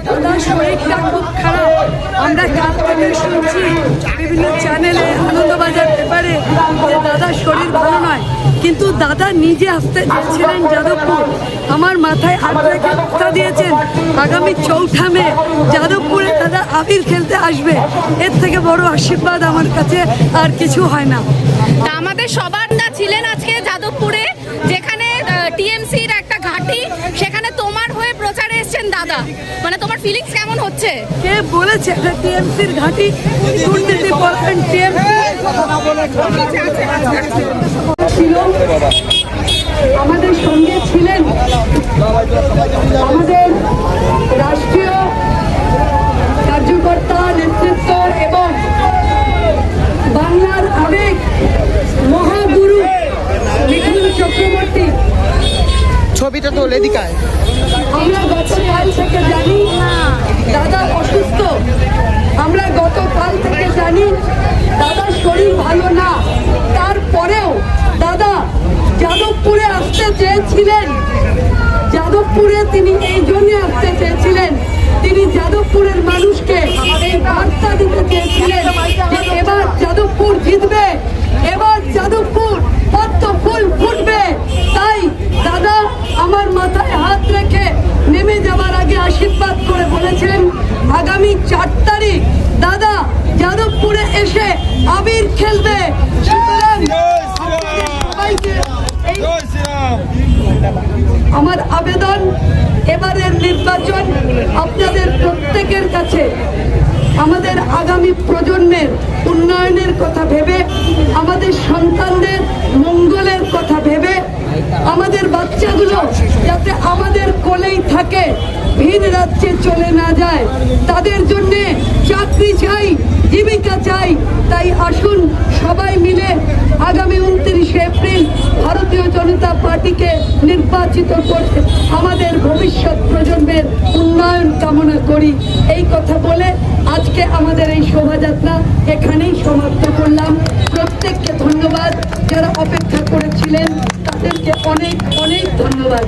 দাদার শরীরটা খুব খারাপ। আমরা কাল থেকে শুনছি বিভিন্ন চ্যানেলে, আনন্দবাজার পেপারে যে দাদার শরীর ভালো নয়, কিন্তু দাদা নিজে আসতে চেয়েছিলেন যাদবপুর। আমার মাথায় হাত রেখে কথা দিয়েছেন আগামী 4 মে যাদবপুরে দাদা আবির খেলতে আসবে। এর থেকে বড় আশীর্বাদ আমার কাছে আর কিছু হয় না। তা আমাদের সবার না ছিলেন আজকে যাদবপুরে, যেখানে টিএমসির একটা ঘাঁটি, সেখানে তোমার হয়ে প্রচারে এসেছেন দাদা। মানে তোমার ফিলিংস কেমন হচ্ছে? কে বলেছে এটা টিএমসির ঘাঁটি? দুর্নীতি বলেন টিএমসি ছিল, আমাদের সঙ্গে ছিলেন আমাদের রাষ্ট্রীয় কার্যকর্তা, নেতৃত্ব এবং বাংলার আবেগ মহাগুরু মিঠুন চক্রবর্তী। ছবিটা তো লেদিকায় আমরা গতকাল থেকে জানি দাদা অসুস্থ। আমরা গতকাল থেকে জানি দাদার শরীর ভালো না। তারপরেও দাদা যাদবপুরে আসতে চেয়েছিলেন। যাদবপুরে তিনি এই জন্য আসতে চেয়েছিলেন, তিনি যাদবপুরের মানুষকে এই বার্তা দিতে চেয়েছিলেন যে এবার যাদবপুর জিতবে, এবার যাদবপুর পদ্ম ফুল ফুটবে। তাই দাদা আমার মাথায় হাত রেখে নেমে যাবার আগে আশীর্বাদ করে বলেছেন আগামী 4 তারিখ দাদা যাদবপুরে এসে আবির খেলবে। সুতরাং সবাইকে আমার আবেদন, এবারের নির্বাচন আপনাদের প্রত্যেকের কাছে আমাদের আগামী প্রজন্মের উন্নয়নের কথা ভেবে, আমাদের সন্তানদের মঙ্গলের কথা ভেবে, আমাদের বাচ্চাগুলো যাতে আমাদের কোলেই থাকে, ভিন রাজ্যে চলে না যায়, তাদের জন্যে চাকরি চাই, জীবিকা চাই। তাই আসুন সবাই মিলে আগামী 29 এপ্রিল ভারতীয় জনতা পার্টিকে নির্বাচিত করে আমাদের ভবিষ্যৎ প্রজন্মের উন্নয়ন কামনা করি। এই কথা বলে আজকে আমাদের এই শোভাযাত্রা এখানেই সমাপ্ত করলাম। প্রত্যেককে ধন্যবাদ, যারা অপেক্ষা করেছিলেন তাদেরকে অনেক অনেক ধন্যবাদ।